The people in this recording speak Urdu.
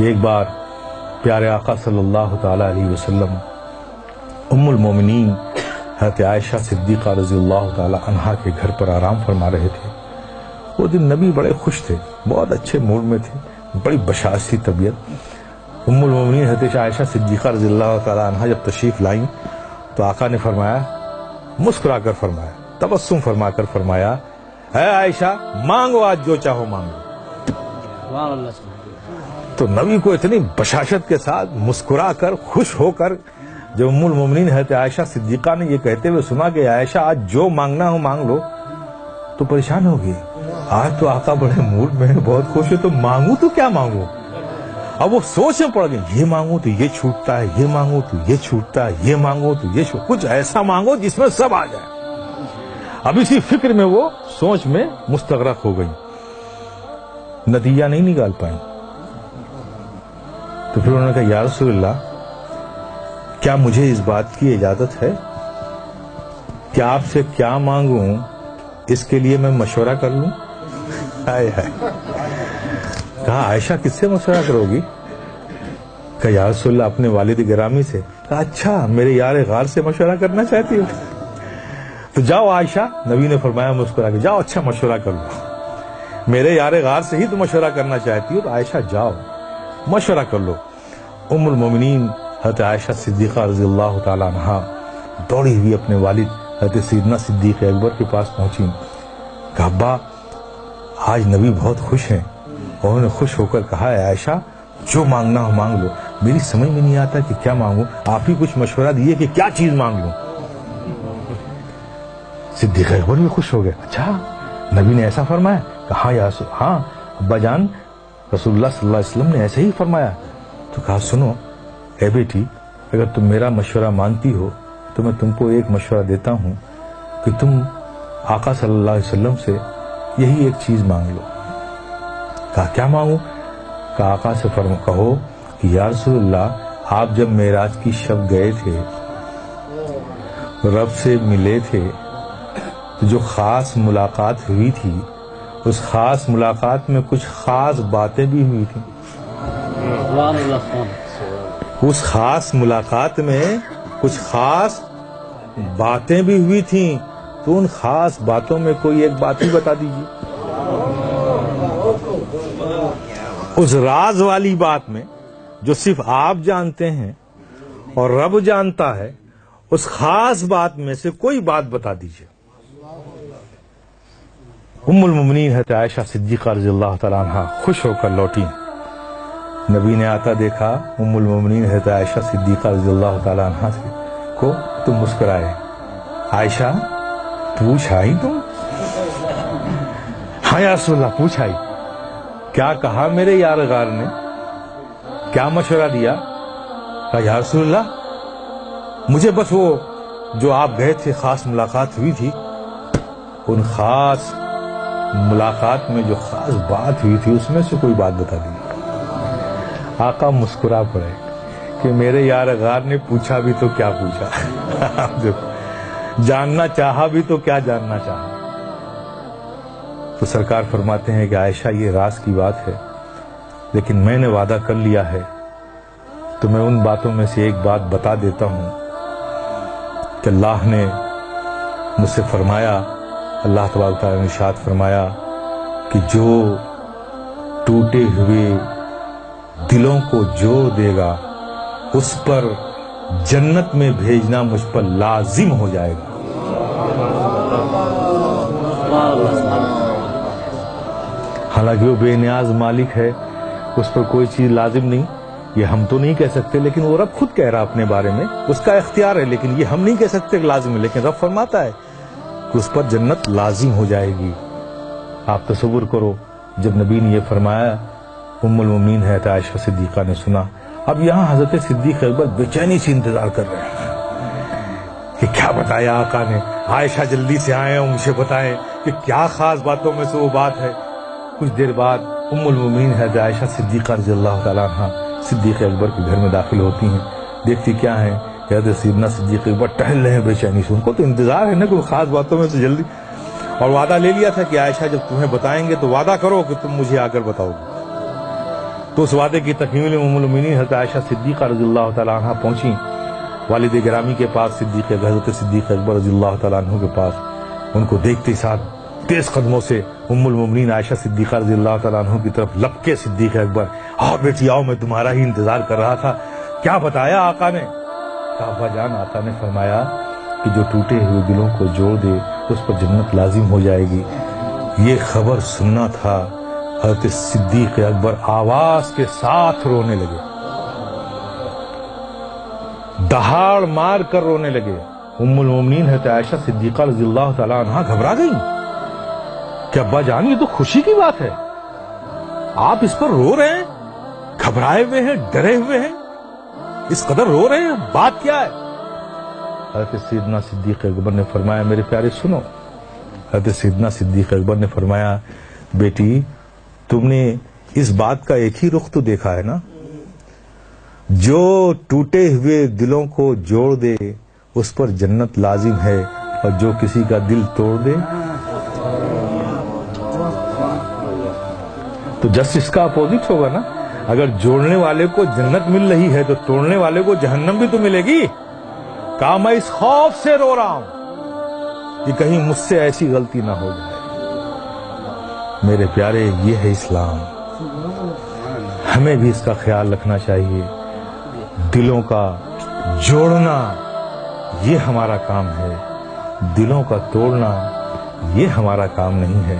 کہ ایک بار پیارے آقا صلی اللہ تعالی علیہ وسلم ام المومنین حضرت عائشہ صدیقہ رضی اللہ تعالی عنہا کے گھر پر آرام فرما رہے تھے۔ وہ دن نبی بڑے خوش تھے، بہت اچھے موڈ میں تھے، بڑی بشاشی طبیعت۔ ام المومنین حضرت عائشہ صدیقہ رضی اللہ تعالی عنہا جب تشریف لائیں تو آقا نے فرمایا، مسکرا کر فرمایا، تبسم فرما کر فرمایا، اے عائشہ مانگو آج جو چاہو مانگو۔ تو نبی کو اتنی بشاشت کے ساتھ مسکرا کر خوش ہو کر جب ام المومنین حضرت عائشہ صدیقہ نے یہ کہتے ہوئے سنا کہ عائشہ آج جو مانگنا ہو مانگ لو، تو پریشان ہو گئی۔ آج تو آقا بڑے موڈ میں بہت خوش ہے، تو مانگوں تو کیا مانگوں؟ اب وہ سوچ میں پڑ گئی، یہ مانگوں تو یہ چھوٹتا ہے، یہ مانگوں تو یہ چھوٹتا ہے، یہ مانگوں تو یہ کچھ ایسا مانگو جس میں سب آ جائے۔ اب اسی فکر میں وہ سوچ میں مستغرق ہو گئی، نتیجہ نہیں نکال پائیں۔ تو پھر انہوں نے کہا، یا رسول اللہ کیا مجھے اس بات کی اجازت ہے کہ آپ سے کیا مانگوں اس کے لیے میں مشورہ کر لوں؟ کہا عائشہ کس سے مشورہ کرو گی؟ کہا یا رسول اللہ اپنے والد گرامی سے۔ کہا اچھا میرے یار غار سے مشورہ کرنا چاہتی ہو؟ تو جاؤ عائشہ، نبی نے فرمایا مسکرا کے، جاؤ اچھا مشورہ کر لو، میرے یار غار سے ہی تو مشورہ کرنا چاہتی ہو، تو عائشہ جاؤ مشورہ کر لو۔ ام المومنین حضرت عائشہ صدیقہ رضی اللہ تعالی عنہا دوڑی ہوئی اپنے والد حضرت سیدنا صدیق اکبر کے پاس پہنچی۔ کہا ابا آج نبی بہت خوش ہیں، اور انہوں نے خوش ہو کر کہا ہے عائشہ جو مانگنا ہو مانگ لو، میری سمجھ میں نہیں آتا کہ کیا مانگوں، آپ ہی کچھ مشورہ دیے کہ کیا چیز مانگ لوں۔ صدیق اکبر بھی خوش ہو گئے، اچھا نبی نے ایسا فرمایا؟ کہا ہاں ابا جان رسول اللہ صلی اللہ علیہ وسلم نے ایسے ہی فرمایا۔ تو کہا سنو اے بیٹی، اگر تم میرا مشورہ مانتی ہو تو میں تم کو ایک مشورہ دیتا ہوں کہ تم آقا صلی اللہ علیہ وسلم سے یہی ایک چیز مانگ لو۔ کہا کیا مانگوں؟ کہا آقا سے کہو کہ یا رسول اللہ آپ جب معراج کی شب گئے تھے، رب سے ملے تھے، تو جو خاص ملاقات ہوئی تھی اس خاص ملاقات میں کچھ خاص باتیں بھی ہوئی تھیں۔ اس خاص ملاقات میں کچھ خاص باتیں بھی ہوئی تھیں، تو ان خاص باتوں میں کوئی ایک بات ہی بتا دیجیے۔ اس راز والی بات میں جو صرف آپ جانتے ہیں اور رب جانتا ہے، اس خاص بات میں سے کوئی بات بتا دیجیے۔ ام المومنین حضرت عائشہ صدیقہ رضی اللہ تعالی عنہا خوش ہو کر لوٹی۔ نبی نے آتا دیکھا ام المومنین حضرت عائشہ صدیقہ رضی اللہ تعالی عنہا کو تو مسکرائے، عائشہ پوچھ آئی تم؟ ہاں یا رسول اللہ پوچھ آئی۔ کیا کہا میرے یار غار نے؟ کیا مشورہ دیا؟ کہا یا رسول اللہ مجھے بس وہ جو آپ گئے تھے خاص ملاقات ہوئی تھی، ان خاص ملاقات میں جو خاص بات ہوئی تھی اس میں سے کوئی بات بتا دی۔ آقا مسکرا پڑے کہ میرے یار غار نے پوچھا بھی تو کیا پوچھا، جاننا چاہا بھی تو کیا جاننا چاہا۔ تو سرکار فرماتے ہیں کہ عائشہ یہ راز کی بات ہے، لیکن میں نے وعدہ کر لیا ہے تو میں ان باتوں میں سے ایک بات بتا دیتا ہوں کہ اللہ نے مجھ سے فرمایا، اللہ تبارک تعالیٰ نے ارشاد فرمایا کہ جو ٹوٹے ہوئے دلوں کو جوڑ دے گا اس پر جنت میں بھیجنا مجھ پر لازم ہو جائے گا۔ حالانکہ وہ بے نیاز مالک ہے، اس پر کوئی چیز لازم نہیں، یہ ہم تو نہیں کہہ سکتے، لیکن وہ رب خود کہہ رہا اپنے بارے میں، اس کا اختیار ہے، لیکن یہ ہم نہیں کہہ سکتے کہ لازم ہے، لیکن رب فرماتا ہے کہ اس پر جنت لازم ہو جائے گی۔ آپ تصور کرو جب نبی نے یہ فرمایا، ام المومنین حضرت عائشہ صدیقہ نے سنا۔ اب یہاں حضرت صدیق اکبر بے چینی سے انتظار کر رہے ہیں کہ کیا بتایا آقا نے، عائشہ جلدی سے آئیں اور مجھے بتائیں کہ کیا خاص باتوں میں سے وہ بات ہے۔ کچھ دیر بعد ام المومنین حضرت عائشہ صدیقہ رضی اللہ تعالیٰ عنہ صدیق اکبر کے گھر میں داخل ہوتی ہیں، دیکھتی کیا ہے کہ حضرت سیدنا صدیق اکبر ٹہل رہے ہیں بے چینی سے، ان کو تو انتظار ہے نا کوئی خاص باتوں میں سے جلدی، اور وعدہ لے لیا تھا کہ عائشہ جب تمہیں بتائیں گے تو وعدہ کرو کہ تم مجھے آ کر بتاؤ گے۔ تو اس وعدے کی تکمیل ام المؤمنین حضرت عائشہ صدیقہ رضی اللہ تعالیٰ عنہ پہنچی والد گرامی کے پاس، حضرت صدیق اکبر رضی اللہ تعالیٰ عنہ کے پاس. ان کو دیکھتے ساتھ تیز قدموں سے ام المؤمنین عائشہ صدیقہ رضی اللہ تعالیٰ عنہ کی طرف لپکے صدیق اکبر. اور بیٹی آؤ، میں تمہارا ہی انتظار کر رہا تھا. کیا بتایا آقا نے؟ ابا جان، آقا نے فرمایا کہ جو ٹوٹے ہوئے دلوں کو جوڑ دے اس پر جنت لازم ہو جائے گی. یہ خبر سننا تھا. حضرت صدیق اکبر آواز کے ساتھ رونے لگے، دہاڑ مار کر رونے لگے. ام المؤمنین حضرت عائشہ صدیقہ رضی اللہ تعالی عنہ گھبرا گئی کہ ابا جان یہ تو خوشی کی بات ہے، آپ اس پر رو رہے ہیں، گھبرائے ہوئے ہیں، ڈرے ہوئے ہیں، اس قدر رو رہے ہیں، بات کیا ہے؟ حضرت سیدنا صدیق اکبر نے فرمایا میرے پیارے سنو. حضرت سیدنا صدیق اکبر نے فرمایا بیٹی تم نے اس بات کا ایک ہی رخ تو دیکھا ہے نا، جو ٹوٹے ہوئے دلوں کو جوڑ دے اس پر جنت لازم ہے، اور جو کسی کا دل توڑ دے تو جسٹ اس کا اپوزٹ ہوگا نا. اگر جوڑنے والے کو جنت مل رہی ہے تو توڑنے والے کو جہنم بھی تو ملے گی. کہا میں اس خوف سے رو رہا ہوں کہ کہیں مجھ سے ایسی غلطی نہ ہو جائے. میرے پیارے یہ ہے اسلام، ہمیں بھی اس کا خیال رکھنا چاہیے. دلوں کا جوڑنا یہ ہمارا کام ہے، دلوں کا توڑنا یہ ہمارا کام نہیں ہے.